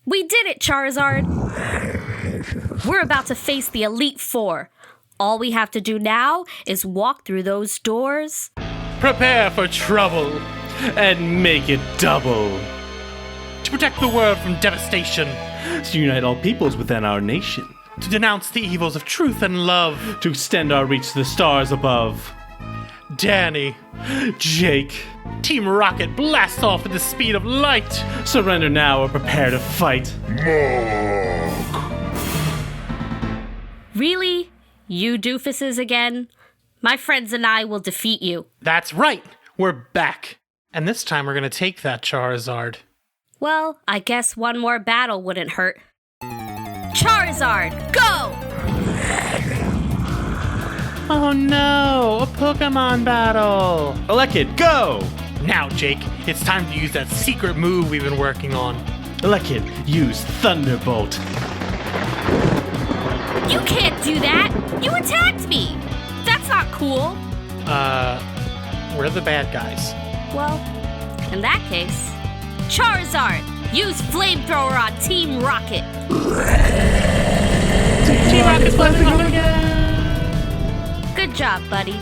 We did it, Charizard! We're about to face the Elite Four. All we have to do now is walk through those doors. Prepare for trouble and make it double. To protect the world from devastation. To unite all peoples within our nation. To denounce the evils of truth and love. To extend our reach to the stars above. Danny, Jake, Team Rocket blasts off at the speed of light. Surrender now or prepare to fight. Really? You doofuses again? My friends and I will defeat you. That's right. We're back. And this time we're going to take that Charizard. Well, I guess one more battle wouldn't hurt. Charizard, go! Oh no, a Pokemon battle! Elekid, go! Now, Jake, it's time to use that secret move we've been working on. Elekid, use Thunderbolt. You can't do that! You attacked me! That's not cool. We're the bad guys. Well, in that case, Charizard, use Flamethrower on Team Rocket. Team Rocket's blessing home again! Good job, buddy.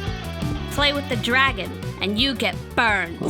Play with the dragon, and you get burned.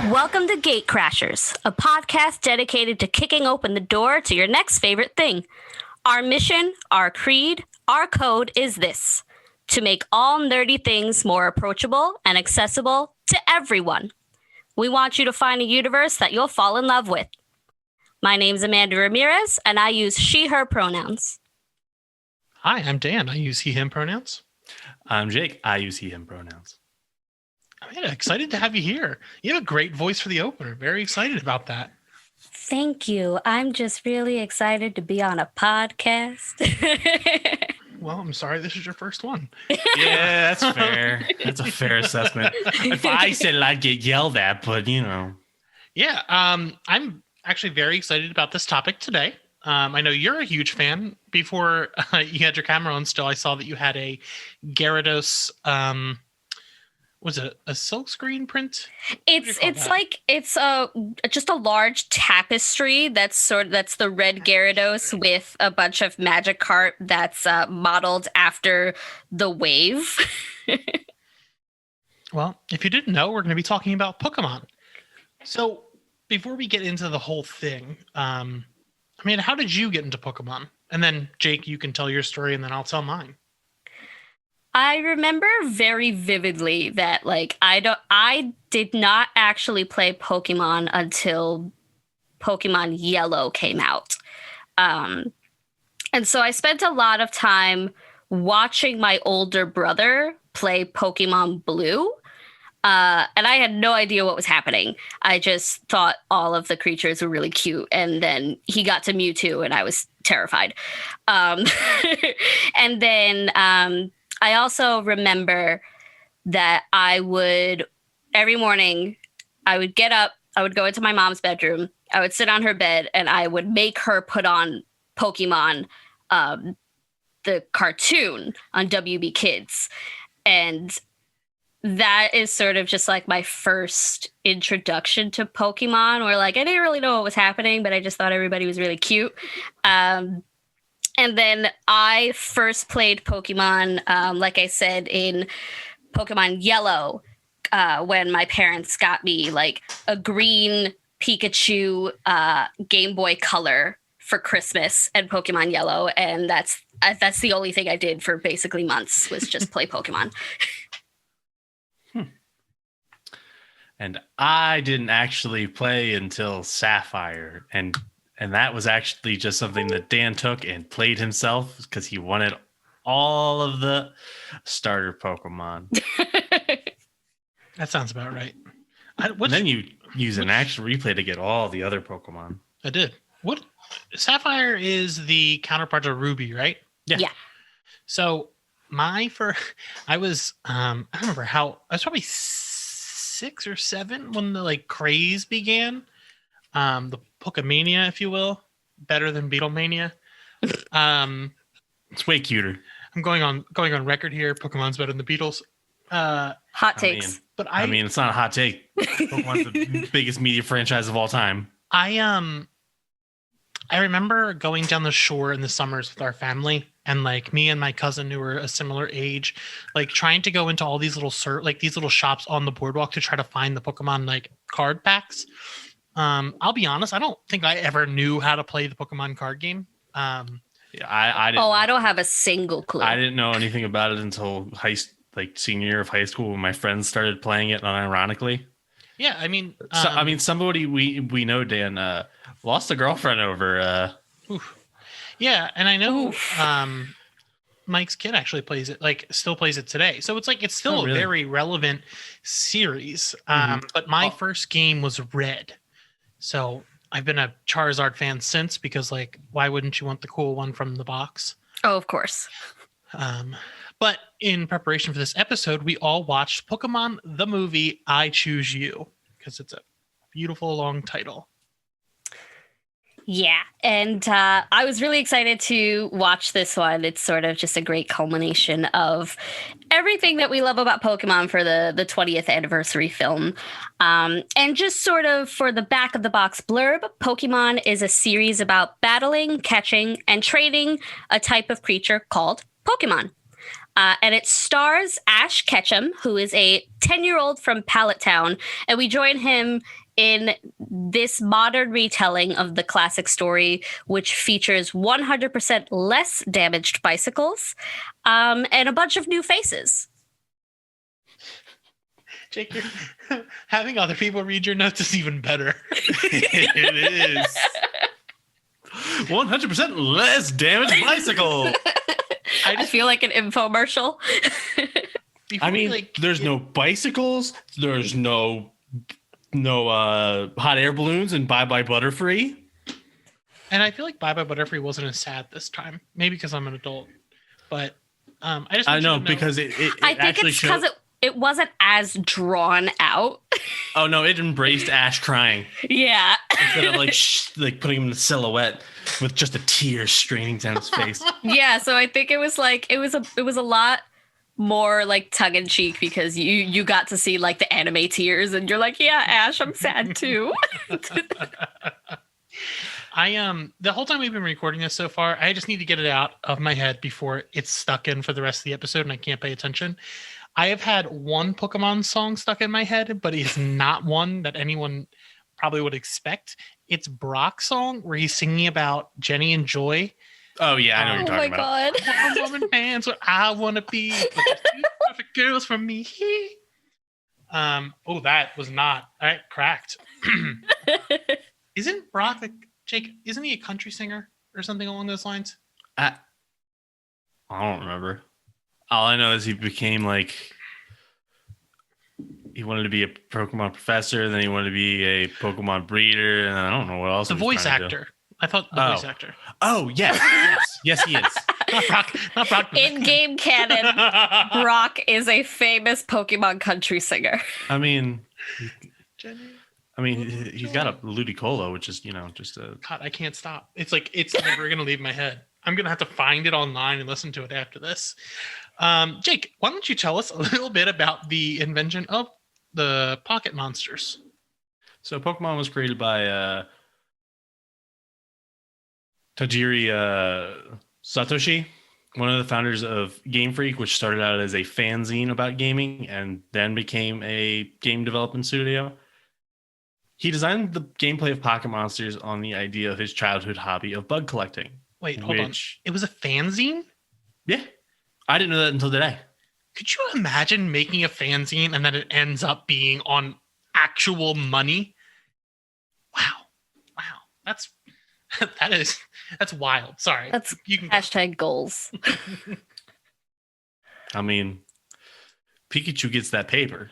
Welcome to GateCrashers, a podcast dedicated to kicking open the door to your next favorite thing. Our mission, our creed, our code is this: to make all nerdy things more approachable and accessible to everyone. We want you to find a universe that you'll fall in love with. My name's Amanda Ramirez, and I use she, her pronouns. Hi, I'm Dan. I use he, him pronouns. I'm Jake. I use he, him pronouns. I'm excited to have you here. You have a great voice for the opener. Very excited about that. Thank you. I'm just really excited to be on a podcast. Well, I'm sorry this is your first one. Yeah, that's fair. That's a fair assessment. If I said it, I'd get yelled at, but you know. Yeah, I'm actually very excited about this topic today. I know you're a huge fan. Before you had your camera on still, I saw that you had a Gyarados, was it a silkscreen print? It's just a large tapestry that's the red Gyarados with a bunch of Magikarp that's modeled after the wave. Well, if you didn't know, we're going to be talking about Pokemon. So before we get into the whole thing, how did you get into Pokemon? And then Jake, you can tell your story and then I'll tell mine. I remember very vividly that I did not actually play Pokemon until Pokemon Yellow came out. And so I spent a lot of time watching my older brother play Pokemon Blue. And I had no idea what was happening. I just thought all of the creatures were really cute. And then he got to Mewtwo and I was terrified. And then I also remember that every morning I would get up, I would go into my mom's bedroom, I would sit on her bed and I would make her put on Pokemon, the cartoon on WB Kids. And that is sort of just like my first introduction to Pokemon, where I didn't really know what was happening, but I just thought everybody was really cute. And then I first played Pokemon, like I said, in Pokemon Yellow, when my parents got me a green Pikachu Game Boy Color for Christmas and Pokemon Yellow. And that's the only thing I did for basically months, was just play Pokemon. And I didn't actually play until Sapphire. And that was actually just something that Dan took and played himself because he wanted all of the starter Pokemon. That sounds about right. And then you use an actual replay to get all the other Pokemon. I did. What? Sapphire is the counterpart of Ruby, right? Yeah. So I was I don't remember how, I was probably 6 or 7 when the like craze began. The Pokemania, if you will, better than Beetlemania. It's way cuter. I'm going on record here. Pokemon's better than the Beatles. Hot takes. But I mean, it's not a hot take. Pokemon's the biggest media franchise of all time. I remember going down the shore in the summers with our family, and like me and my cousin who were a similar age, like trying to go into all these little these little shops on the boardwalk to try to find the Pokemon like card packs. I'll be honest, I don't think I ever knew how to play the Pokemon card game. Yeah, I didn't. I don't have a single clue. I didn't know anything about it until senior year of high school when my friends started playing it, unironically. Yeah, I mean, somebody we know, Dan, lost a girlfriend over. Yeah, and I know Mike's kid actually plays it, like still plays it today. So it's like it's still a very relevant series. But my first game was Red, so I've been a Charizard fan since, because like, why wouldn't you want the cool one from the box? Oh, of course. But in preparation for this episode, we all watched Pokemon the movie I Choose You, because it's a beautiful long title. Yeah, and I was really excited to watch this one. It's sort of just a great culmination of everything that we love about Pokemon for the 20th anniversary film. And just sort of for the back of the box blurb, Pokemon is a series about battling, catching, and trading a type of creature called Pokemon. And it stars Ash Ketchum, who is a 10-year-old from Pallet Town, and we join him in this modern retelling of the classic story, which features 100% less damaged bicycles and a bunch of new faces. Jake, having other people read your notes is even better. It is. 100% less damaged bicycle. I feel like an infomercial. I mean, there's no bicycles. There's no hot air balloons and Bye Bye Butterfree. And I feel like Bye Bye Butterfree wasn't as sad this time. Maybe because I'm an adult. But I know because it I think it's because it wasn't as drawn out. Oh no, it embraced Ash crying. Yeah. Instead of like putting him in a silhouette with just a tear straining down his face. Yeah, so I think it was a lot more like tongue in cheek, because you got to see like the anime tears, and you're like, yeah, Ash, I'm sad too. The whole time we've been recording this so far, I just need to get it out of my head before it's stuck in for the rest of the episode and I can't pay attention. I have had one Pokemon song stuck in my head, but it's not one that anyone probably would expect. It's Brock's song where he's singing about Jenny and Joy. Oh yeah, I know what you're talking about. Oh my god. Woman man's what I want to be. But there's two perfect girls for me. That was not. I cracked. Isn't Brock Jake? Isn't he a country singer or something along those lines? I don't remember. All I know is he became he wanted to be a Pokemon professor, then he wanted to be a Pokemon breeder, and I don't know what else. The voice actor. I thought the voice actor. Oh, yes. Yes, he is. Not Brock. In game canon, Brock is a famous Pokemon country singer. I mean, he's got a Ludicolo, which is, just a... God, I can't stop. It's never going to leave my head. I'm going to have to find it online and listen to it after this. Jake, why don't you tell us a little bit about the invention of the pocket monsters? So Pokemon was created by Tajiri Satoshi, one of the founders of Game Freak, which started out as a fanzine about gaming and then became a game development studio. He designed the gameplay of Pocket Monsters on the idea of his childhood hobby of bug collecting. Wait, hold on. It was a fanzine? Yeah. I didn't know that until today. Could you imagine making a fanzine and then it ends up being on actual money? Wow. That's wild. Sorry. You can hashtag goals. I mean, Pikachu gets that paper.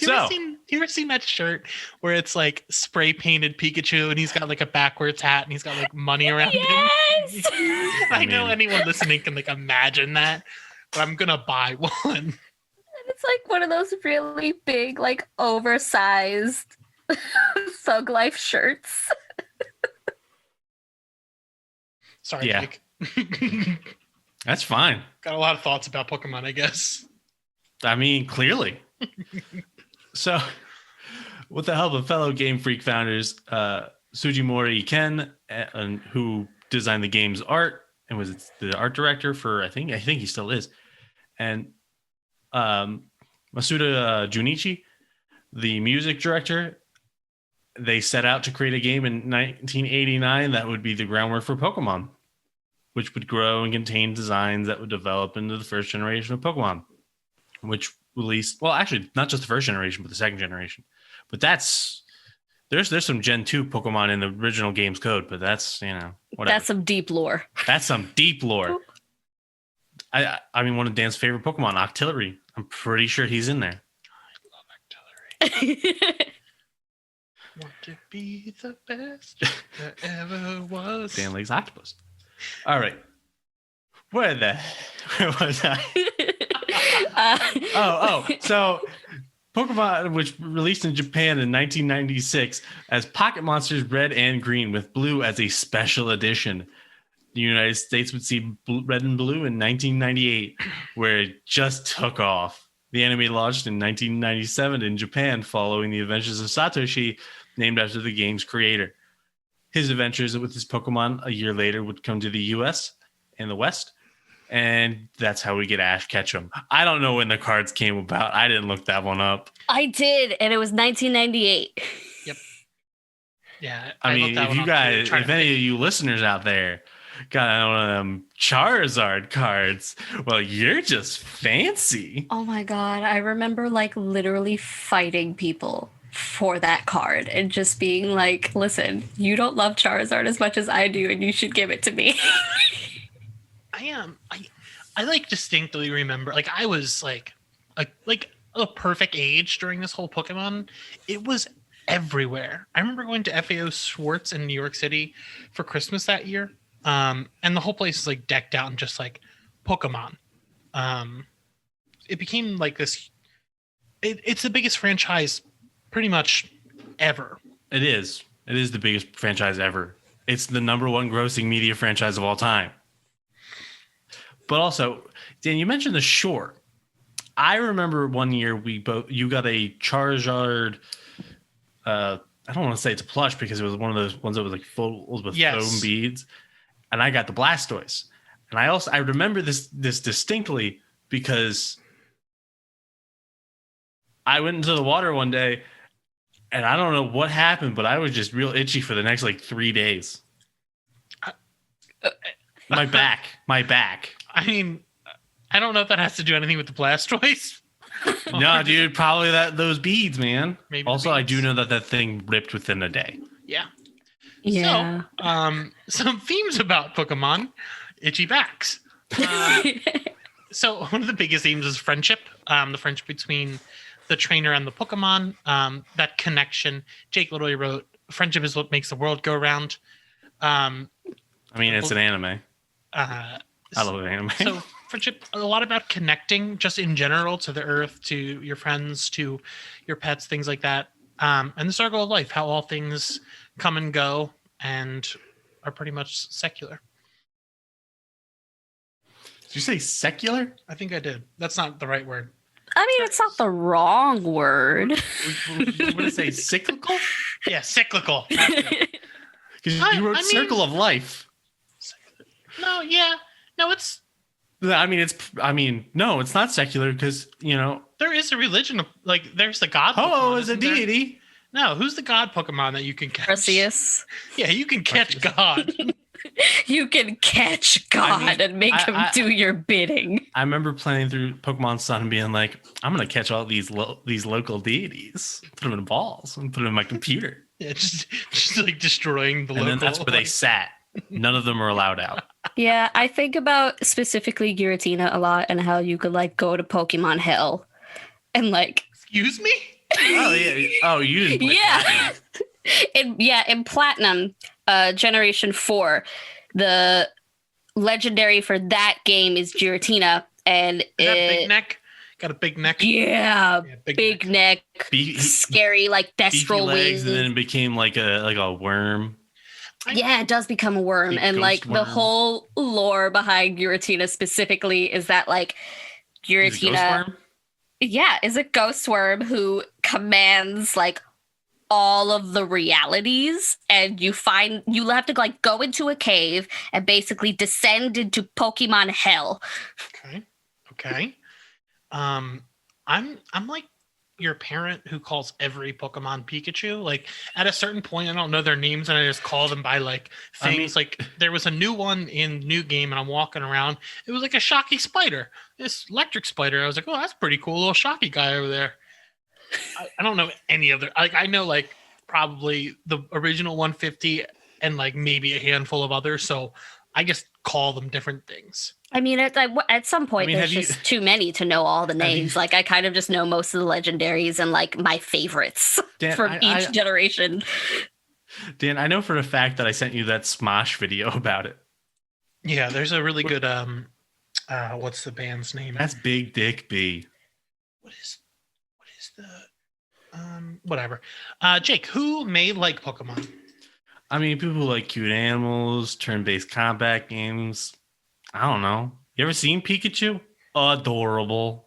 You ever seen that shirt where it's like spray painted Pikachu and he's got like a backwards hat and he's got like money around him? Yes. I know anyone listening can like imagine that, but I'm gonna buy one. It's like one of those really big, like oversized Thug Life shirts. Sorry, Yeah. Jake. That's fine. Got a lot of thoughts about Pokemon, I guess. I mean, clearly. So, with the help of fellow Game Freak founders, Sugimori Ken, who designed the game's art and was the art director for, I think he still is, and Masuda Junichi, the music director, they set out to create a game in 1989 that would be the groundwork for Pokemon, which would grow and contain designs that would develop into the first generation of Pokemon, which released, well, actually, not just the first generation, but the second generation. But there's some Gen 2 Pokemon in the original game's code, but that's, whatever. That's some deep lore. That's some deep lore. I mean, one of Dan's favorite Pokemon, Octillery. I'm pretty sure he's in there. I love Octillery. Want to be the best there ever was. Dan likes octopus. All right. Where was I? So Pokemon, which released in Japan in 1996 as Pocket Monsters Red and Green with Blue as a special edition. The United States would see Red and Blue in 1998, where it just took off. The anime launched in 1997 in Japan following the adventures of Satoshi, named after the game's creator. His adventures with his Pokemon a year later would come to the US and the West, and that's how we get Ash Ketchum. I don't know when the cards came about. I didn't look that one up. I did, and it was 1998. Yep. Yeah. I mean, if any of you listeners out there got one of them Charizard cards, well, you're just fancy. Oh my god, I remember like literally fighting people for that card and just being like, listen, you don't love Charizard as much as I do, and you should give it to me. I like distinctly remember, like I was like a perfect age during this whole Pokemon. It was everywhere. I remember going to FAO Schwartz in New York City for Christmas that year. And the whole place is like decked out in just like Pokemon. It became like this. It's the biggest franchise pretty much ever. It is the biggest franchise ever. It's the number one grossing media franchise of all time. But also, Dan, you mentioned the short. I remember one year you got a Charizard. I don't want to say it's a plush because it was one of those ones that was like full with foam beads, and I got the Blastoise. And I remember this distinctly because I went into the water one day, and I don't know what happened, but I was just real itchy for the next like 3 days. My back. I mean, I don't know if that has to do anything with the Blastoise. No, dude, probably those beads, man. Maybe also, I do know that thing ripped within a day. Yeah. Yeah. So, some themes about Pokemon, itchy backs. So one of the biggest themes is friendship. The friendship between the trainer and the Pokemon. That connection. Jake literally wrote, "Friendship is what makes the world go round." I mean, it's an anime. I love anime. So friendship, a lot about connecting just in general to the earth, to your friends, to your pets, things like that. And the circle of life, how all things come and go and are pretty much secular. Did you say secular? I think I did. That's not the right word. I mean, it's not the wrong word. Would it say cyclical? Yeah, cyclical. Because you wrote circle of life. No, yeah. No, it's... No, it's not secular because, there is a religion, like, there's the god Ho-Oh Pokemon, is a deity. No, who's the god Pokemon that you can catch? Arceus. Yeah, you can catch God. You can catch God and make him do your bidding. I remember playing through Pokemon Sun and being like, I'm going to catch all these local deities, put them in balls, and put them in my computer. Yeah, just like destroying the local. And then that's where they sat. None of them were allowed out. Yeah, I think about specifically Giratina a lot and how you could like go to Pokemon Hell and like Excuse me? Oh yeah. Oh, you didn't play yeah. Platinum. In Platinum, Generation 4, the legendary for that game is Giratina, and Is that big neck? Got a big neck? yeah, Yeah, big neck, scary like Beefy Destral legs, wings. and then it became like a worm. Yeah, it does become a worm. Big And ghost like the worm. whole lore behind Giratina specifically is that like He's a ghost Giratina, worm? yeah, is a ghost worm who commands like all of the realities, and you have to like go into a cave and basically descend into Pokemon hell. Okay. I'm like your parent who calls every Pokemon Pikachu. Like at a certain point, I don't know their names and I just call them by like things. Like there was a new one in new game and I'm walking around. It was like a Shocky spider, this electric spider. I was like, oh, that's pretty cool, little Shocky guy over there. I don't know any other. Like I know like probably the original 150 and like maybe a handful of others. So I just call them different things. I mean, at some point, there's just too many to know all the names. Like, I kind of just know most of the legendaries and, like, my favorites from each generation. Dan, I know for a fact that I sent you that Smosh video about it. Yeah, there's a really good, what's the band's name? That's Big Dick B. What is the, whatever. Jake, who may like Pokemon? I mean, people who like cute animals, turn-based combat games. I don't know. You ever seen Pikachu? Adorable.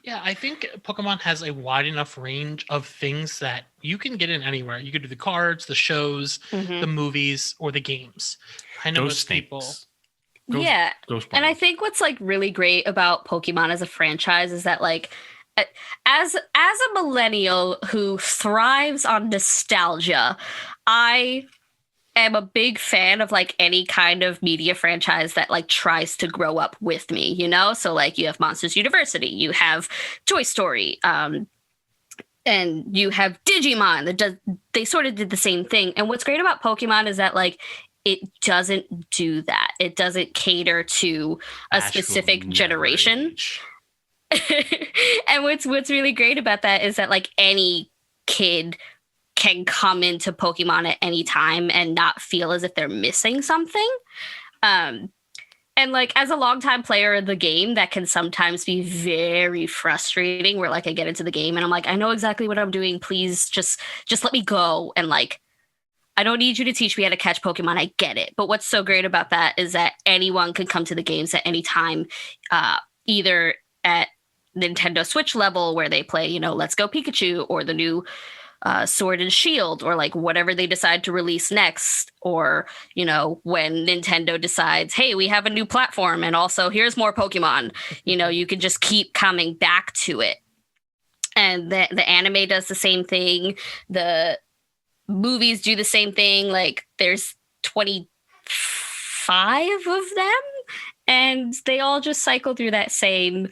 Yeah, I think Pokemon has a wide enough range of things that you can get in anywhere. You could do the cards, the shows, the movies, or the games. I know most people. Yeah. And I think what's like really great about Pokemon as a franchise is that like as a millennial who thrives on nostalgia, I am a big fan of like any kind of media franchise that like tries to grow up with me, you know? So like you have Monsters University, you have Toy Story, and you have Digimon. They sort of did the same thing. And what's great about Pokemon is that like it doesn't do that. It doesn't cater to a specific generation. And what's really great about that is that like any kid can come into Pokemon at any time and not feel as if they're missing something. And like as a longtime player of the game, that can sometimes be very frustrating where like I get into the game and I'm like, I know exactly what I'm doing. Please just let me go. And like, I don't need you to teach me how to catch Pokemon. I get it. But what's so great about that is that anyone can come to the games at any time, either at Nintendo Switch level where they play, you know, Let's Go Pikachu or the new Sword and Shield or like whatever they decide to release next, or you know when Nintendo decides, hey, we have a new platform and also here's more Pokemon, you know, you can just keep coming back to it. And the anime does the same thing, the movies do the same thing. Like there's 25 of them and they all just cycle through that same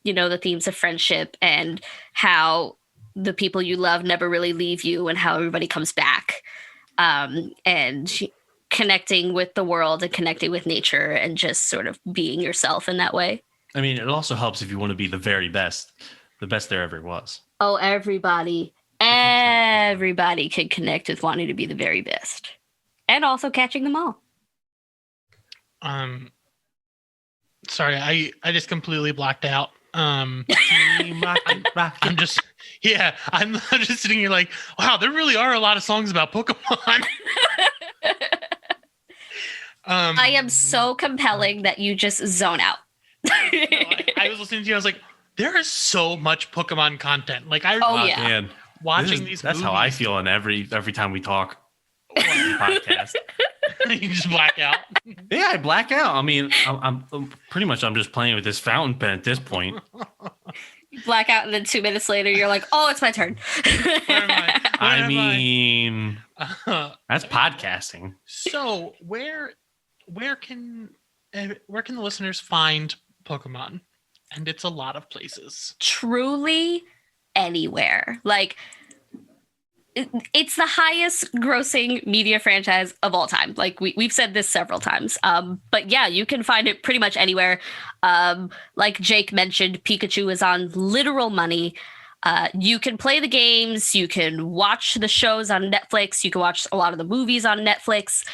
you know, the themes of friendship and how the people you love never really leave you and how everybody comes back, and connecting with the world and connecting with nature and just sort of being yourself in that way. I mean, it also helps if you want to be the very best, the best there ever was. Oh, everybody can connect with wanting to be the very best and also catching them all. Sorry, I just completely blacked out. I'm just sitting here like, wow, there really are a lot of songs about Pokemon. I am so compelling that you just zone out. I was listening to you. I was like, there is so much Pokemon content. Like man, watching these. That's movies. how I feel in every time we talk on the podcast. You just black out. Yeah, I black out. I mean, I'm pretty much I'm just playing with this fountain pen at this point. You black out, and then 2 minutes later, you're like, "Oh, it's my turn." I mean, that's podcasting. So where can the listeners find Pokemon? And it's a lot of places. Truly, anywhere. Like it's the highest grossing media franchise of all time. Like we've said this several times. But yeah, you can find it pretty much anywhere. Like Jake mentioned, Pikachu is on literal money. You can play the games, you can watch the shows on Netflix, you can watch a lot of the movies on Netflix.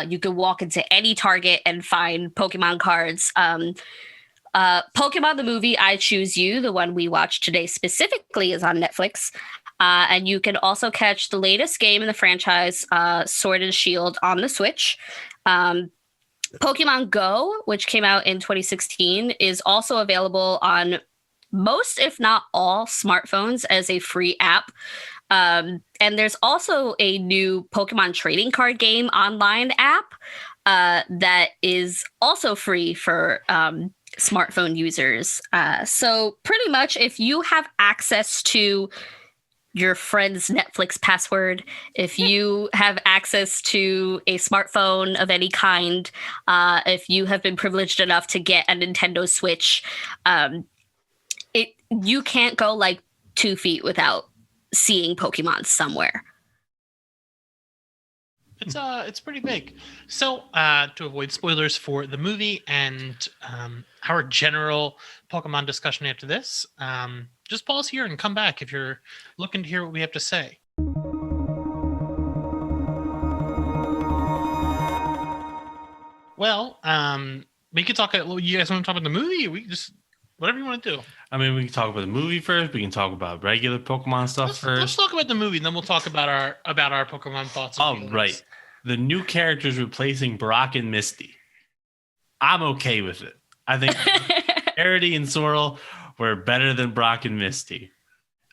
You can walk into any Target and find Pokemon cards. Pokemon the movie, I Choose You, the one we watched today specifically, is on Netflix. And you can also catch the latest game in the franchise, Sword and Shield, on the Switch. Pokemon Go, which came out in 2016, is also available on most, if not all, smartphones as a free app. And there's also a new Pokemon trading card game online app that is also free for smartphone users. So pretty much if you have access to your friend's Netflix password, if you have access to a smartphone of any kind, if you have been privileged enough to get a Nintendo Switch, you can't go like 2 feet without seeing Pokemon somewhere. It's pretty big. So to avoid spoilers for the movie and our general Pokemon discussion after this, just pause here and come back if you're looking to hear what we have to say. Well, we could talk. You guys want to talk about the movie? We just whatever you want to do. I mean, we can talk about the movie first. We can talk about regular Pokemon stuff first. Let's talk about the movie, and then we'll talk about our Pokemon thoughts. Oh, right. The new characters replacing Brock and Misty. I'm okay with it. I think Verity and Sorrel were better than Brock and Misty.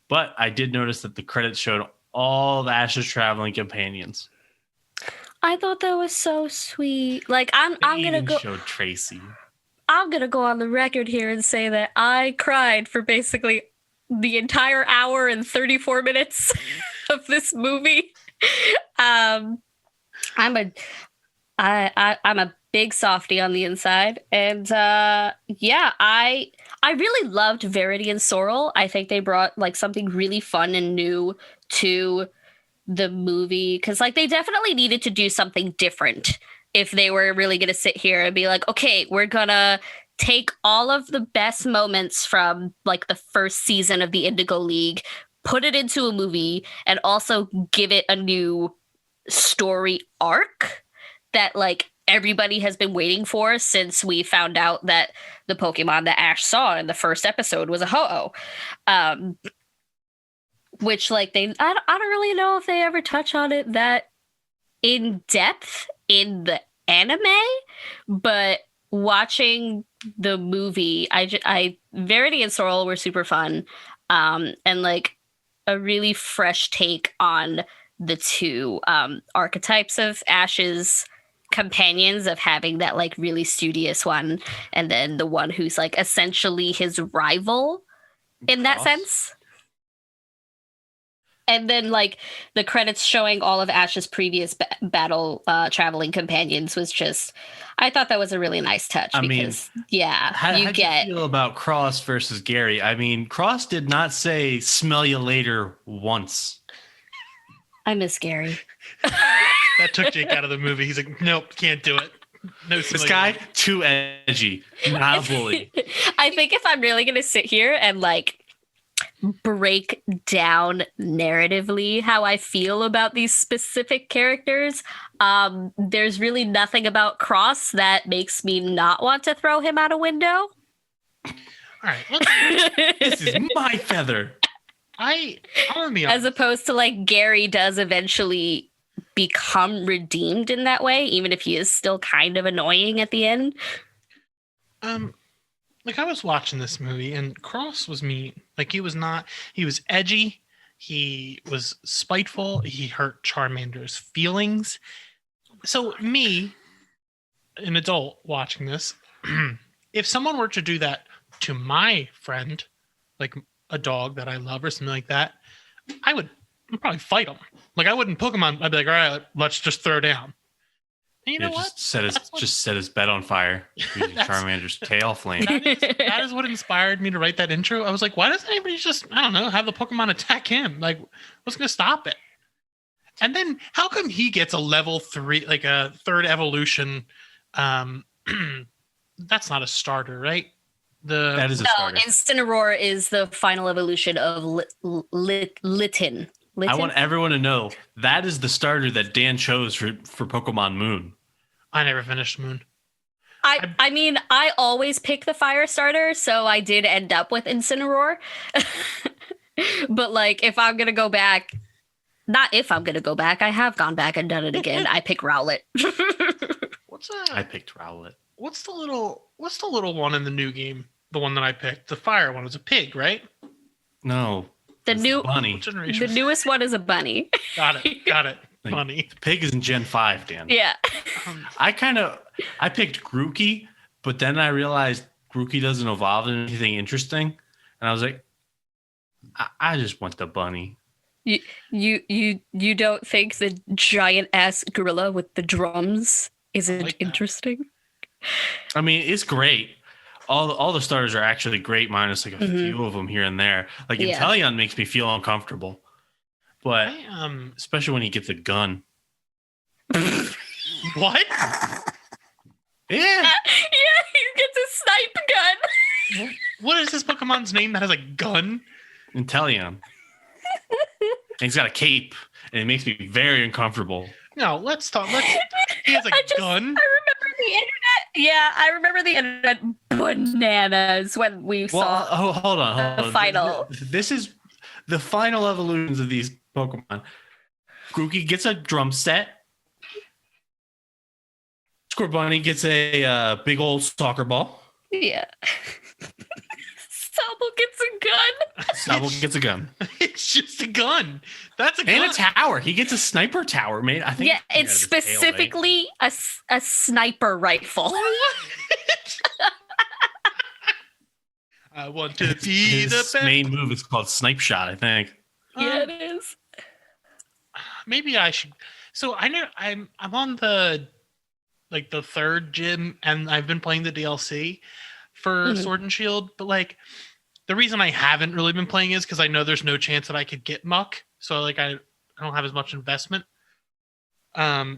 But I did notice that the credits showed all of Ash's traveling companions. I thought that was so sweet. Like I'm gonna go. Showed Tracy. I'm gonna go on the record here and say that I cried for basically the entire hour and 34 minutes of this movie. I'm a big softie on the inside, and yeah, I really loved Verity and Sorrel. I think they brought like something really fun and new to the movie, because like they definitely needed to do something different if they were really going to sit here and be like, okay, we're gonna take all of the best moments from like the first season of the Indigo League, put it into a movie, and also give it a new story arc that like everybody has been waiting for since we found out that the Pokemon that Ash saw in the first episode was a Ho-Oh. Which like I don't really know if they ever touch on it that in depth in the anime, but watching the movie, Verity and Sorrel were super fun, and like a really fresh take on the two archetypes of Ash's companions, of having that like really studious one and then the one who's like essentially his rival in that sense. And then like the credits showing all of Ash's previous battle traveling companions was just, I thought that was a really nice touch. How do you feel about Cross versus Gary? I mean, Cross did not say "smell you later" once. I miss Gary. That took Jake out of the movie. He's like, nope, can't do it. No, this guy too edgy, not a bully. I think if I'm really gonna sit here and like break down narratively how I feel about these specific characters, there's really nothing about Cross that makes me not want to throw him out a window. All right, this is my feather. I'm gonna be honest. As opposed to like Gary does eventually become redeemed in that way, even if he is still kind of annoying at the end. Like I was watching this movie and Cross was mean. Like he was edgy. He was spiteful. He hurt Charmander's feelings. So me, an adult watching this, if someone were to do that to my friend, like a dog that I love or something like that, I'd probably fight him. Like I wouldn't Pokemon. I'd be like, all right, let's just throw down. And you know what? Just set his bed on fire. Charmander's tail flame. That is what inspired me to write that intro. I was like, why doesn't anybody just, I don't know, have the Pokemon attack him? Like, what's going to stop it? And then how come he gets a level 3, like a third evolution? That's not a starter, right? That is a No, starter. Incineroar is the final evolution of Litten. I want everyone to know that is the starter that Dan chose for Pokemon Moon. I never finished Moon. I mean, I always pick the fire starter, so I did end up with Incineroar. But like, if I'm gonna go back, not if I'm gonna go back, I have gone back and done it again. I pick Rowlet. I picked Rowlet. What's the little one in the new game? The one that I picked, the fire one, was a pig, right? No. The it's new bunny. The newest one is a bunny. Got it. Like, bunny. The pig is in Gen 5, Dan. Yeah. I picked Grookey, but then I realized Grookey doesn't evolve into anything interesting. And I was like, I just want the bunny. You don't think the giant ass gorilla with the drums isn't like interesting? I mean, it's great. All the starters are actually great, minus like a few of them here and there. Like Inteleon makes me feel uncomfortable, but especially when he gets a gun. What? Yeah, you get to snipe gun. What is this Pokemon's name that has a gun? Inteleon. And he's got a cape, and it makes me very uncomfortable. No, let's talk. He has a gun. I remember the internet. Yeah, I remember the internet bananas when we saw. Hold on. The final. This is the final evolutions of these Pokemon. Grookey gets a drum set. Scorbunny gets a big old soccer ball. Yeah. Sobble gets a gun. Sobble gets a gun. It's just a gun. That's a gun. And a tower. He gets a sniper tower, mate. I think. Yeah, it's specifically a sniper rifle. I want to be the best. His main move is called Snipe Shot, I think. Yeah, it is. Maybe I should. So I know I'm on the third gym, and I've been playing the DLC for Sword and Shield, but like the reason I haven't really been playing is because I know there's no chance that I could get Muck, so like I don't have as much investment. I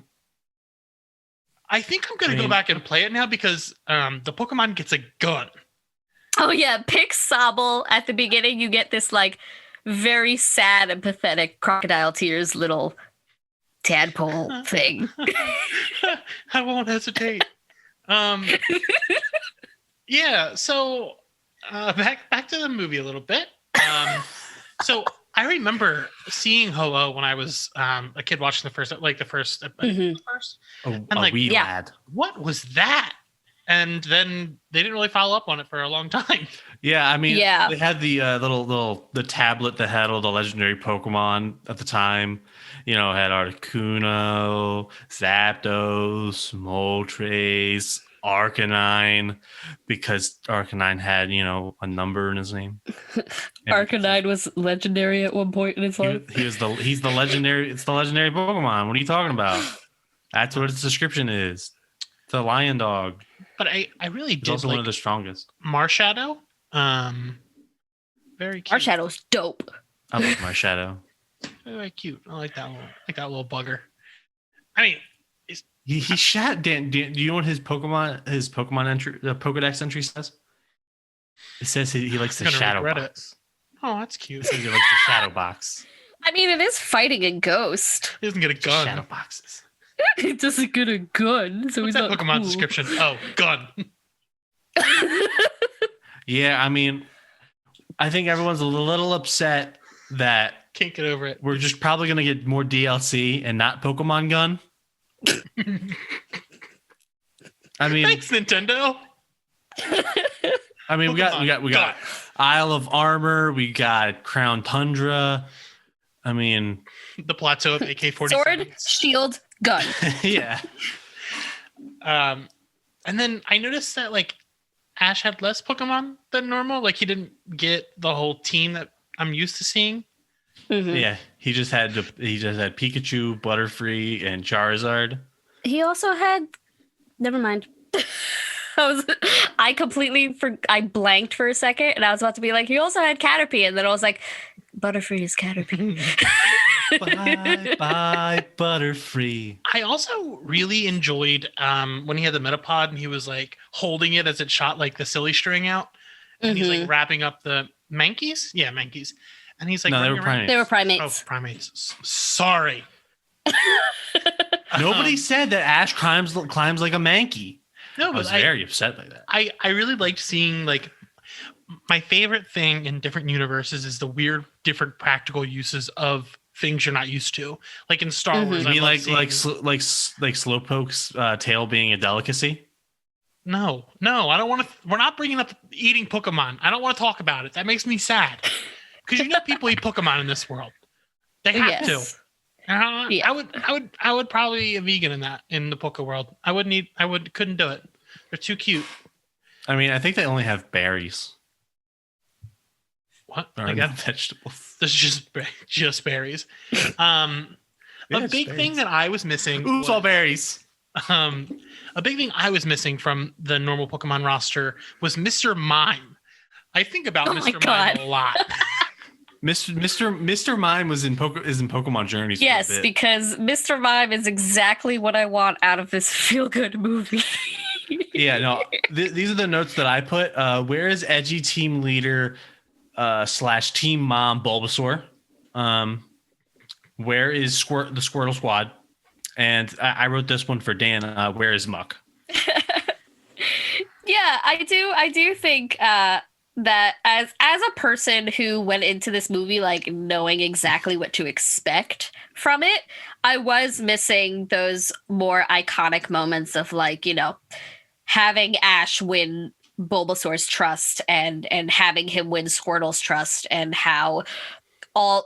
think I'm gonna go back and play it now because the Pokemon gets a gun. Oh yeah, pick Sobble. At the beginning, you get this like very sad and pathetic crocodile tears little tadpole thing. I won't hesitate. Yeah, so back to the movie a little bit. So I remember seeing Ho-Oh when I was a kid watching the first. And like, wee lad. What was that? And then they didn't really follow up on it for a long time. Yeah, I mean, they had the the tablet that had all the legendary Pokemon at the time. You know, had Articuno, Zapdos, Moltres, Arcanine, because Arcanine had, a number in his name. Arcanine was legendary at one point in his life. He's the legendary. It's the legendary Pokemon. What are you talking about? That's what its description is. It's a lion dog. But I really did. It's also one of the strongest. Marshadow. Very cute. Marshadow's dope. I love Marshadow. Very cute. I like that little bugger. I mean, he shot Dan. Do you know what his Pokemon entry, Pokedex entry says? It says he likes the shadow box. Oh, that's cute. It says he likes the shadow box. I mean, it is fighting a ghost. He doesn't get a gun. Shadow boxes. He doesn't get a gun, so What's he's that not Pokemon cool. description? Oh, gun. Yeah, I mean, I think everyone's a little upset that Can't get over it. we're just probably gonna get more DLC and not Pokemon Gun. I mean, Thanks, Nintendo. I mean, we got Isle of Armor, we got Crown Tundra. I mean, The plateau of AK-47. Sword, shield, gun. yeah. And then I noticed that like Ash had less Pokemon than normal. Like he didn't get the whole team that I'm used to seeing. Mm-hmm. Yeah, he just had Pikachu, Butterfree, and Charizard. He also had. Never mind. I blanked for a second, and I was about to be like, he also had Caterpie, and then I was like, Butterfree is Caterpie. Bye, bye, Butterfree. I also really enjoyed when he had the Metapod and he was like holding it as it shot like the silly string out, and he's like wrapping up the Mankeys. Yeah, Mankeys, and he's like, No, they running were around. primates. They were Oh, primates. primates. Sorry. Nobody said that Ash climbs like a Mankey. No, I but was very upset by that. I really liked seeing like my favorite thing in different universes is the weird different practical uses of things you're not used to. Like in Star Wars, You I mean love like seeing- Slowpoke's tail being a delicacy? No, I don't want to. We're not bringing up eating Pokemon. I don't want to talk about it. That makes me sad because people eat Pokemon in this world. They have to. Yeah. I would probably be a vegan in the Poke world. Couldn't do it. They're too cute. I mean, I think they only have berries. What? Or Like no that? vegetables. This is just berries. Yeah, A it's big berries. thing that I was missing. Ooh, was- all berries. A big thing I was missing from the normal Pokemon roster was Mr. Mime. I think about Oh my Mr. God. Mime a lot. Mr. Mime is in Pokemon Journeys. Yes, for a bit. because Mr. Mime is exactly what I want out of this feel-good movie. Yeah, no. These are the notes that I put. Where is edgy team leader / team mom Bulbasaur? Where is the Squirtle Squad? And I wrote this one for Dan. Where is Muck? Yeah, I do think that as a person who went into this movie like knowing exactly what to expect from it, I was missing those more iconic moments of like, you know, having Ash win Bulbasaur's trust and having him win Squirtle's trust, and how both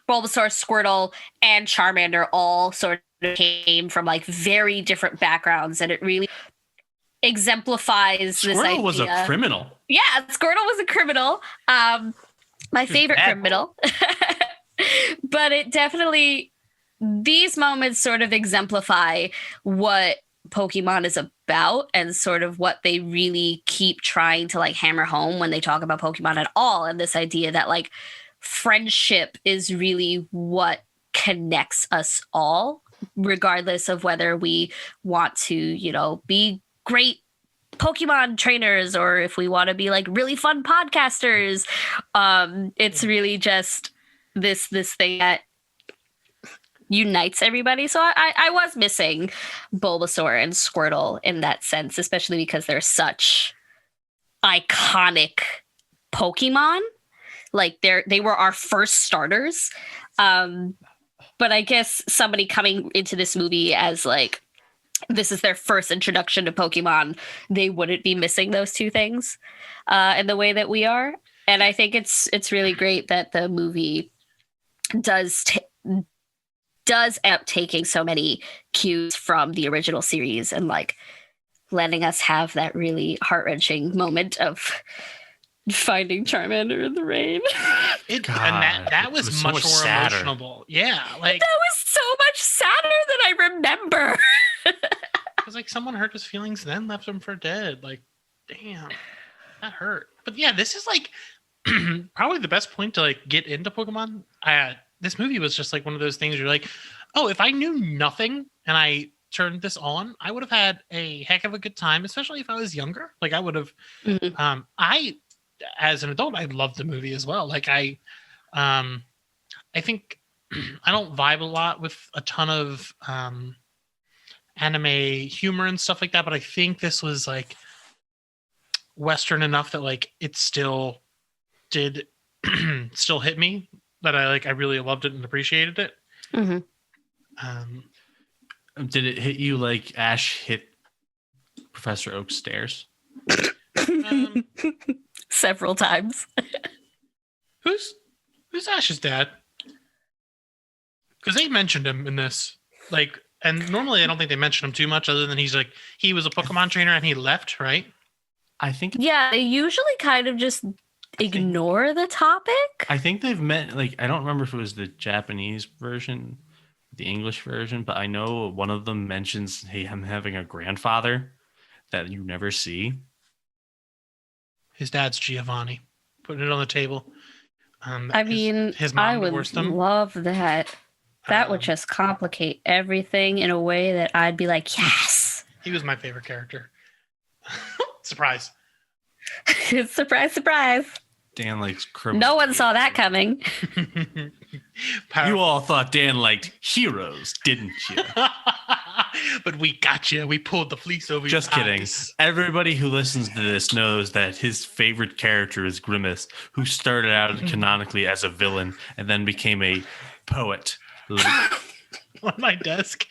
Bulbasaur, Squirtle, and Charmander all sort of came from like very different backgrounds, and it really exemplifies this idea. Squirtle was a criminal. Yeah, Squirtle was a criminal. My favorite bad. criminal. But it definitely, these moments sort of exemplify what Pokemon is about and sort of what they really keep trying to like hammer home when they talk about Pokemon at all. And this idea that like friendship is really what connects us all, regardless of whether we want to, you know, be great Pokemon trainers or if we want to be like really fun podcasters. It's really just this thing that unites everybody. So I was missing Bulbasaur and Squirtle in that sense, especially because they're such iconic Pokemon. Like they were our first starters. But I guess somebody coming into this movie as like this is their first introduction to Pokemon, they wouldn't be missing those two things in the way that we are. And I think it's really great that the movie does end up taking so many cues from the original series and like letting us have that really heart-wrenching moment of finding Charmander in the rain. And God, that it was was so much much more sadder. emotional. Yeah, like That was so much sadder than I remember. because like someone hurt his feelings, then left him for dead. Like, damn, that hurt. But yeah, this is like probably the best point to like get into Pokemon. This movie was just like one of those things you're like, oh, if I knew nothing and I turned this on, I would have had a heck of a good time, especially if I was younger. Like I would have. I, as an adult, I loved the movie as well. Like I think I don't vibe a lot with a ton of anime humor and stuff like that, but I think this was like Western enough that like it still did still hit me, that I really loved it and appreciated it. Did it hit you like Ash hit Professor Oak's stairs? Several times. Who's Ash's dad? Because they mentioned him in this, like, and normally I don't think they mention him too much, other than he was a Pokemon trainer and he left, right? I think Yeah, they usually kind of just ignore the topic. I think they've met, like, I don't remember if it was the Japanese version, the English version, but I know one of them mentions, hey, I'm having a grandfather that you never see. His dad's Giovanni. Putting it on the table. I mean, his I mom would divorced him. love that. That would Um, just complicate everything in a way that I'd be like, yes. He was my favorite character. Surprise. Surprise, surprise. Dan likes criminals. No one saw that coming. You all thought Dan liked heroes, didn't you? But we got you. We pulled the fleece over Just your kidding. eyes. Everybody who listens to this knows that his favorite character is Grimace, who started out canonically as a villain and then became a poet. On my desk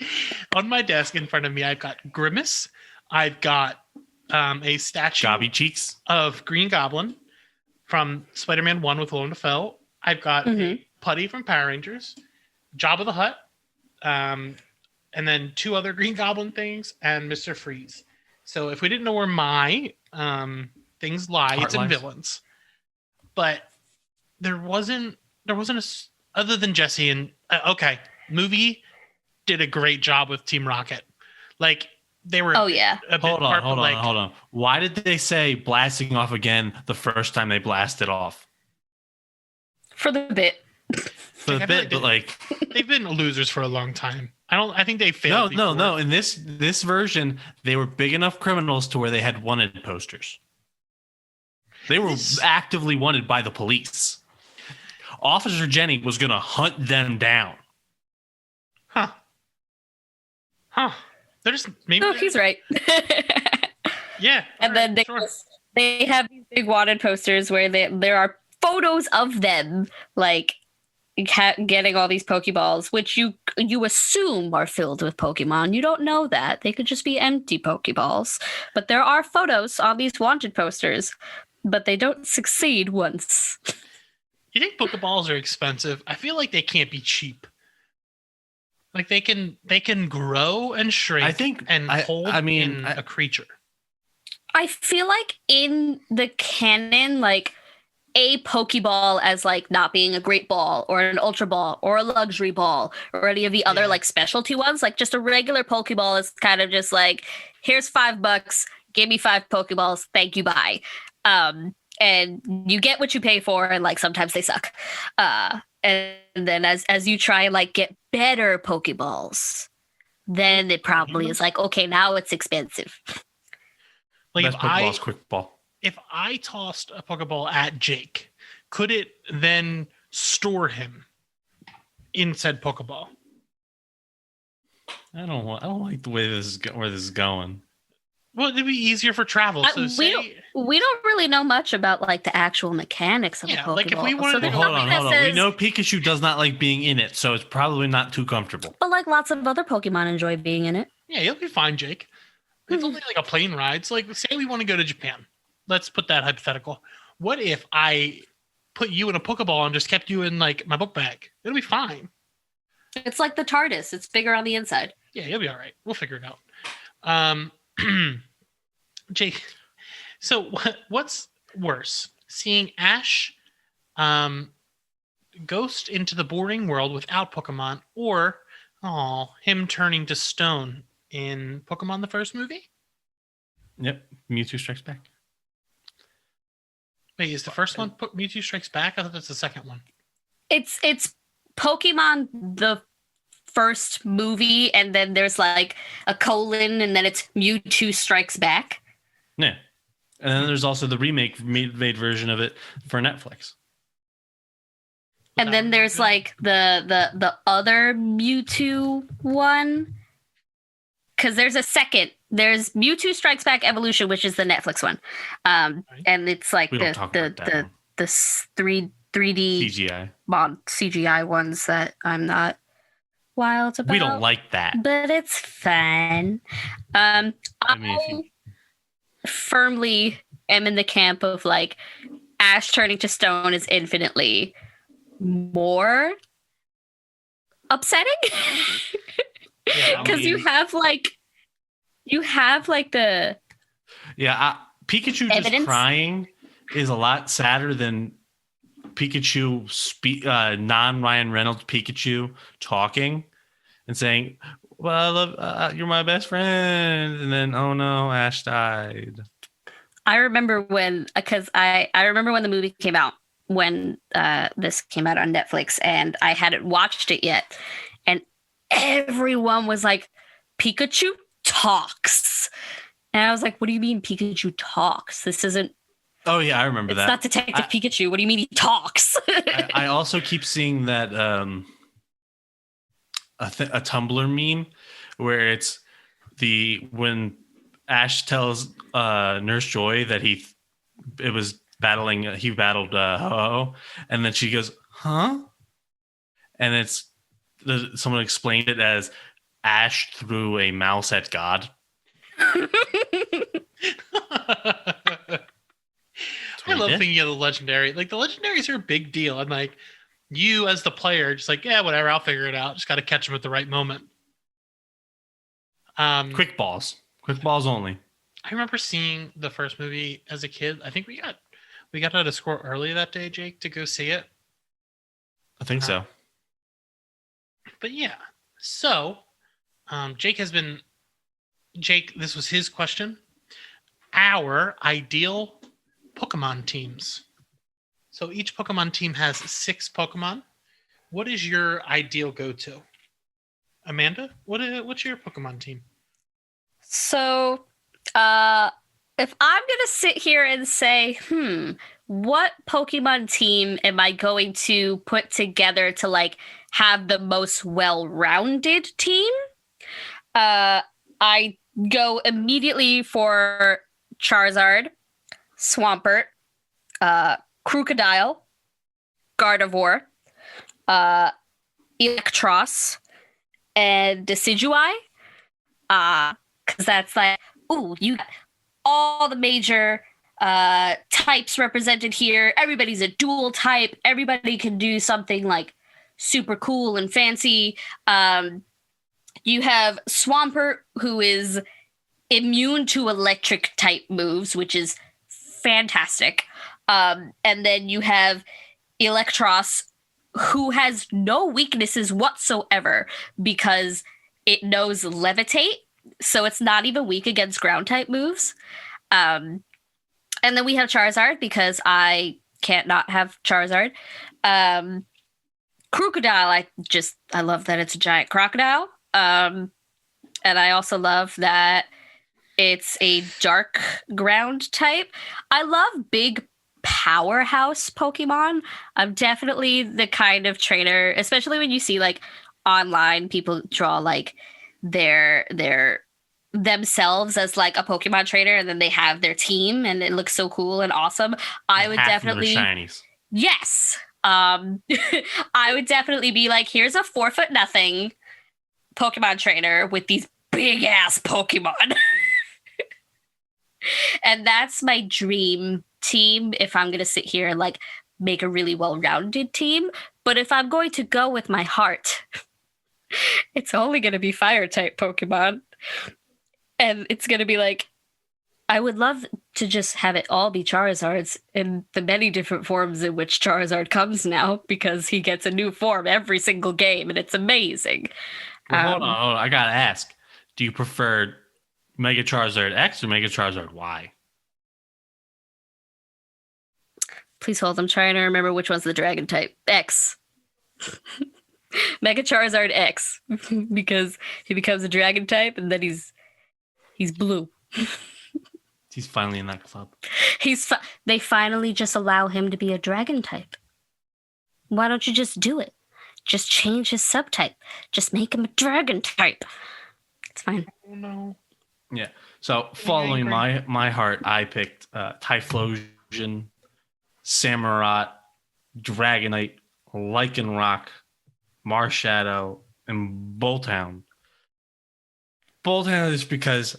in front of me, I've got Grimace. I've got a statue Gobby cheeks. of Green Goblin from Spider-Man 1 with Willem Dafoe. I've got a Putty from Power Rangers, Jabba the Hutt, and then 2 other Green Goblin things, and Mr. Freeze. So if we didn't know where my things lie, it's in villains. But there wasn't other than Jesse and movie did a great job with Team Rocket. Like they were. Oh yeah. Hold on. Why did they say blasting off again the first time they blasted off? For the bit. For the bit, but like they've been losers for a long time. I think they failed. No. In this version, they were big enough criminals to where they had wanted posters. They were actively wanted by the police. Officer Jenny was going to hunt them down. Huh. They're just maybe. Oh, he's right. Yeah. And then they have these big wanted posters where there are photos of them, like getting all these Pokeballs, which you assume are filled with Pokemon. You don't know that. They could just be empty Pokeballs. But there are photos on these wanted posters, but they don't succeed once. You think Pokeballs are expensive? I feel like they can't be cheap. Like they can grow and shrink. I think in a creature. I feel like in the canon, like a Pokeball as like not being a great ball or an ultra ball or a luxury ball or any of the other like specialty ones, like just a regular Pokeball is kind of just like, here's $5, give me 5 Pokeballs, thank you, bye. And you get what you pay for, and like sometimes they suck. And then as you try and like get better Pokeballs, then it probably is like, okay, now it's expensive. Like best Pokeball is Quick Ball. If I tossed a Pokeball at Jake, could it then store him in said Pokeball? I don't like the way where this is going. Well, it'd be easier for travel. So we don't really know much about like the actual mechanics of the Pokeball. Like if we wanted to hold on. We know Pikachu does not like being in it, so it's probably not too comfortable. But like lots of other Pokemon enjoy being in it. Yeah, you'll be fine, Jake. It's only like a plane ride. It's like, say we want to go to Japan. Let's put that hypothetical. What if I put you in a Pokeball and just kept you in like my book bag? It'll be fine. It's like the TARDIS. It's bigger on the inside. Yeah, you'll be all right. We'll figure it out. Jake, so what's worse? Seeing Ash ghost into the boring world without Pokemon, or him turning to stone in Pokemon the first movie? Yep, Mewtwo Strikes Back. Wait, is the first one Mewtwo Strikes Back? I thought that's the second one. It's Pokemon the first movie, and then there's like a colon, and then it's Mewtwo Strikes Back. Yeah, and then there's also the remake made version of it for Netflix. And then there's like the other Mewtwo one, because there's a second. There's Mewtwo Strikes Back Evolution, which is the Netflix one, and it's like the 3D CGI CGI ones that I'm not wild about. We don't like that, but it's fun. I firmly am in the camp of like Ash turning to stone is infinitely more upsetting because you have the Pikachu evidence. Just crying is a lot sadder than Pikachu non Ryan Reynolds Pikachu talking and saying, well, I love you're my best friend, and then oh no, Ash died. I remember when the movie came out, when this came out on Netflix, and I hadn't watched it yet, and everyone was like, Pikachu talks. And I was like, what do you mean Pikachu talks? This isn't. Oh yeah, I remember It's that. not Detective Pikachu. What do you mean he talks? I also keep seeing that a Tumblr meme where it's when Ash tells Nurse Joy that he battled Ho-Oh, and then she goes, huh? And it's someone explained it as Ash threw a mouse at God. I love thinking of the legendary. Like, the legendaries are a big deal. And like, you as the player, just like, yeah, whatever, I'll figure it out. Just got to catch them at the right moment. Quick balls only. I remember seeing the first movie as a kid. I think we got out of school early that day, Jake, to go see it. I think so. But yeah, so Jake, this was his question. Our ideal Pokemon teams. So each Pokemon team has 6 Pokemon. What is your ideal go-to? Amanda, what's your Pokemon team? So, if I'm gonna sit here and say, what Pokemon team am I going to put together to like have the most well-rounded team? I go immediately for Charizard, Swampert, Crocodile, Gardevoir, Electros, and Decidueye. Because that's like, ooh, you got all the major types represented here. Everybody's a dual type. Everybody can do something like super cool and fancy. You have Swampert, who is immune to electric type moves, which is fantastic. And then you have Electros, who has no weaknesses whatsoever because it knows Levitate, so it's not even weak against ground type moves. And then we have Charizard because I can't not have Charizard. Crocodile, I love that it's a giant crocodile. And I also love that it's a dark ground type. I love big powerhouse Pokemon. I'm definitely the kind of trainer, especially when you see like online people draw like their themselves as like a Pokemon trainer, and then they have their team and it looks so cool and awesome. I would definitely shinies. Yes. I would definitely be like, here's a 4'0" Pokemon trainer with these big ass Pokemon. And that's my dream team if I'm going to sit here and like make a really well-rounded team. But if I'm going to go with my heart, it's only going to be fire type Pokemon. And it's going to be like, I would love to just have it all be Charizards in the many different forms in which Charizard comes now, because he gets a new form every single game and it's amazing. Well, hold on. I got to ask. Do you prefer Mega Charizard X or Mega Charizard Y? Please hold. I'm trying to remember which one's the dragon type. X. Mega Charizard X. Because he becomes a dragon type and then he's blue. He's finally in that club. They finally just allow him to be a dragon type. Why don't you just do it? Just change his subtype. Just make him a dragon type. It's fine. Oh no. Yeah. So following my heart, I picked Typhlosion, Samurott, Dragonite, Lycanroc, Marshadow, and Bolthound. Bolthound is because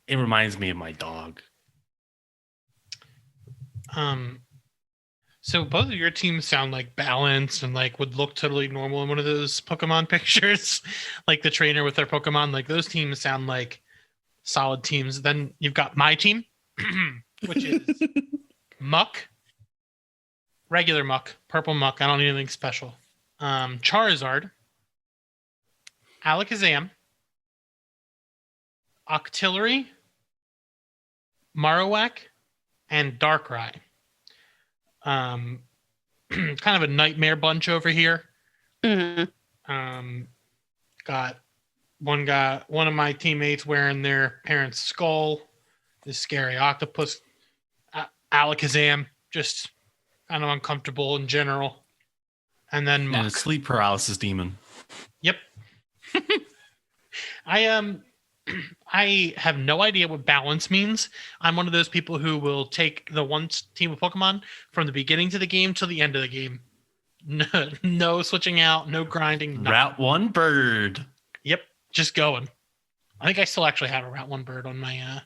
it reminds me of my dog. So both of your teams sound like balanced and like would look totally normal in one of those Pokemon pictures. Like the trainer with their Pokemon, like those teams sound like solid teams. Then you've got my team, which is Muck, regular Muck, purple Muck. I don't need anything special. Charizard, Alakazam, Octillery, Marowak, and Darkrai. kind of a nightmare bunch over here. Mhm. Got one of my teammates wearing their parents' skull. This scary octopus. Alakazam, just kind of uncomfortable in general. And then Muck. And a sleep paralysis demon. Yep. I have no idea what balance means. I'm one of those people who will take the one team of Pokemon from the beginning to the game till the end of the game. No switching out, no grinding. Nothing. Route 1 bird. Yep, just going. I think I still actually have a Route 1 bird on my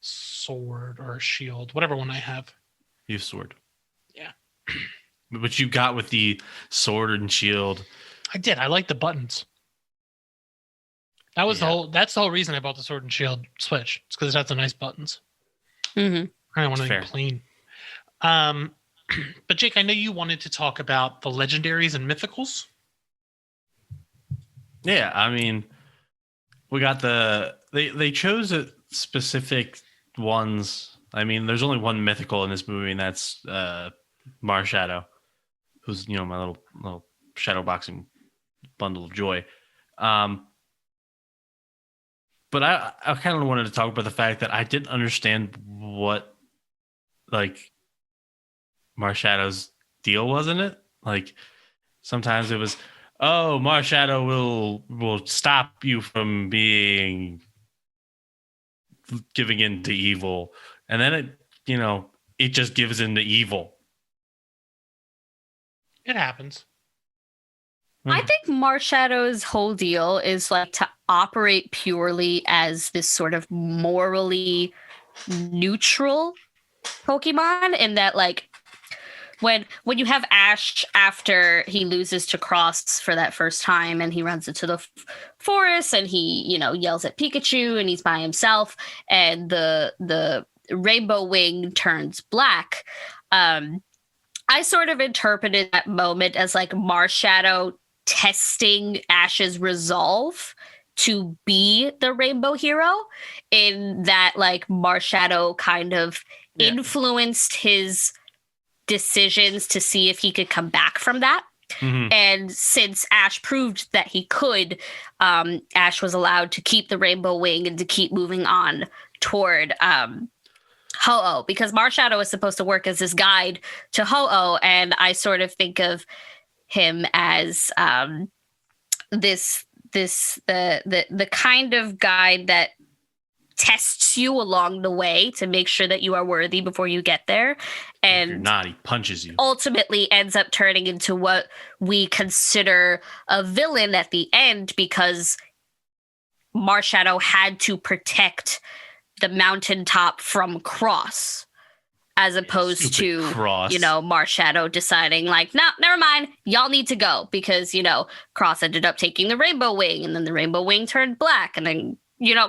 sword or shield, whatever one I have. You have sword. Yeah. But you got with the sword and shield. I did. I like the buttons. That was that's the whole reason I bought the sword and shield switch. It's because it has the nice buttons. Mhm. I don't want anything plain. But Jake, I know you wanted to talk about the legendaries and mythicals. Yeah, I mean, we got they chose specific ones. I mean, there's only one mythical in this movie, and that's Marshadow, who's my little shadow boxing bundle of joy. But I kind of wanted to talk about the fact that I didn't understand what Marshadow's deal was in it. Like sometimes it was, oh, Marshadow will stop you from giving in to evil, and then it just gives in to evil. It happens. I think Marshadow's whole deal is like to operate purely as this sort of morally neutral Pokemon, in that like when you have Ash after he loses to Cross for that first time and he runs into the forest and he yells at Pikachu and he's by himself and the rainbow wing turns black. I sort of interpreted that moment as like Marshadow testing Ash's resolve to be the rainbow hero, in that like Marshadow kind of influenced his decisions to see if he could come back from that. Mm-hmm. And since Ash proved that he could, Ash was allowed to keep the rainbow wing and to keep moving on toward Ho-Oh, because Marshadow is supposed to work as this guide to Ho-Oh, and I sort of think of him as the kind of guide that tests you along the way to make sure that you are worthy before you get there, and if you're not, he punches you. Ultimately ends up turning into what we consider a villain at the end, because Marshadow had to protect the mountaintop from Cross, as opposed to Cross. Marshadow deciding like, no, never mind, y'all need to go, because Cross ended up taking the rainbow wing, and then the rainbow wing turned black, and then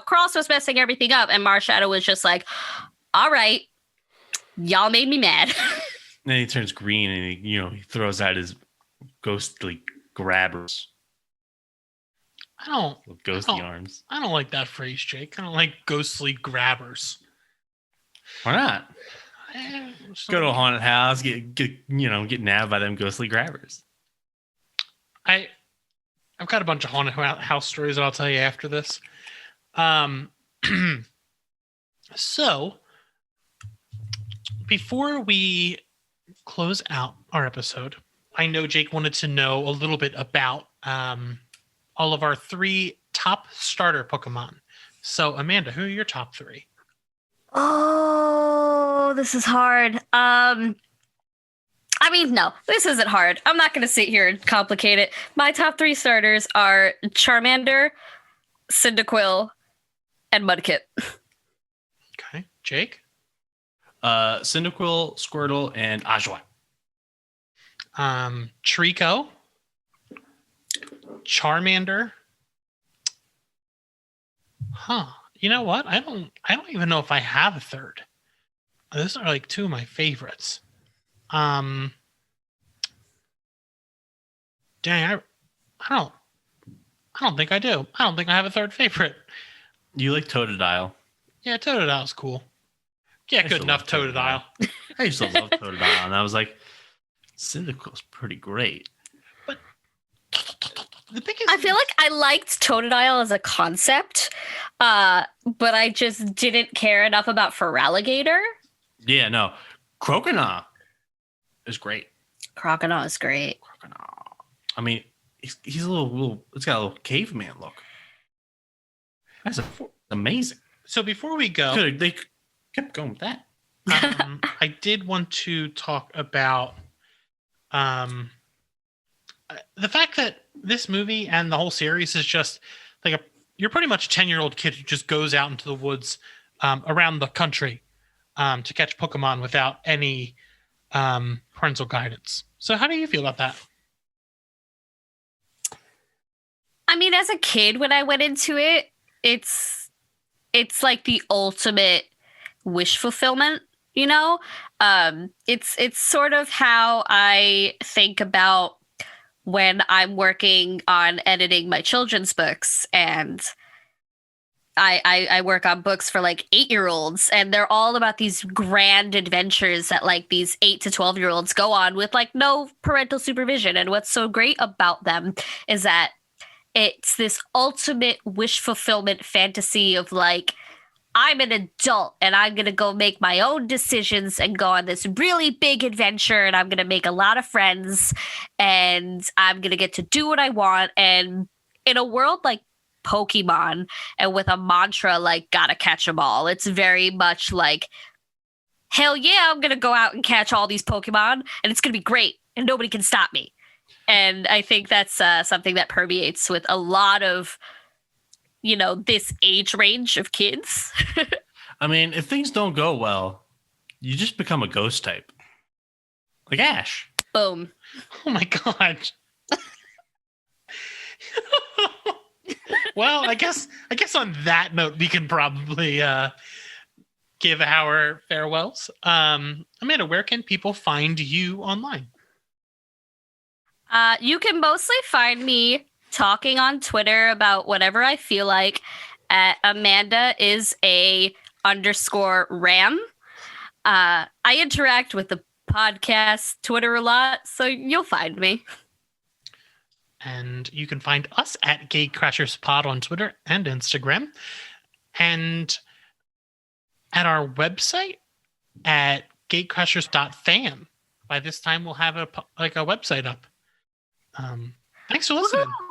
Cross was messing everything up, and Marshadow was just like, all right, y'all made me mad. Then he turns green and he throws out his ghostly grabbers. Ghostly arms. I don't like that phrase, Jake. I don't like ghostly grabbers. Why not? Go to a haunted house, get nabbed by them ghostly grabbers. I've got a bunch of haunted house stories that I'll tell you after this. So before we close out our episode, I know Jake wanted to know a little bit about all of our 3 top starter Pokemon. So Amanda, who are your top 3? Oh, this is hard. No, this isn't hard. I'm not going to sit here and complicate it. My top 3 starters are Charmander, Cyndaquil, and Mudkip. Okay. Jake? Cyndaquil, Squirtle, and Ajwa. Trico, Charmander. Huh. You know what? I don't even know if I have a third. Those are like 2 of my favorites. Dang, I don't think I do. I don't think I have a third favorite. You like Totodile? Yeah, Totodile's cool. Yeah, good enough, Totodile. I used to love Totodile, and I was like, Cyndaquil's pretty great. But the biggest... I feel like I liked Totodile as a concept, but I just didn't care enough about Feraligatr. Yeah, no. Croconaw is great. Croconaw is great. Croconaw. I mean, he's a little. It's got a little caveman look. That's amazing. So before we go, they kept going with that. I did want to talk about the fact that this movie and the whole series is just like you're pretty much a 10-year-old kid who just goes out into the woods around the country to catch Pokemon without any parental guidance. So how do you feel about that? I mean, as a kid, when I went into it, it's like the ultimate wish fulfillment, you know? It's sort of how I think about when I'm working on editing my children's books, and I work on books for like 8-year-olds, and they're all about these grand adventures that like these 8 to 12-year-olds go on with like no parental supervision. And what's so great about them is that it's this ultimate wish fulfillment fantasy of like, I'm an adult and I'm going to go make my own decisions and go on this really big adventure, and I'm going to make a lot of friends, and I'm going to get to do what I want. And in a world like Pokemon, and with a mantra like gotta catch 'em all, it's very much like, hell yeah, I'm going to go out and catch all these Pokemon, and it's going to be great, and nobody can stop me. And I think that's something that permeates with a lot of, you know, this age range of kids. I mean, if things don't go well, you just become a ghost type. Like Ash. Boom. Oh my god. Well, I guess on that note, we can probably give our farewells. Amanda, where can people find you online? You can mostly find me talking on Twitter about whatever I feel like at Amanda is _Ram. I interact with the podcast Twitter a lot, so you'll find me. And you can find us at GateCrashers Pod on Twitter and Instagram. And at our website at gatecrashers.fan. By this time, we'll have a website up. Thanks for listening. Woo-hoo!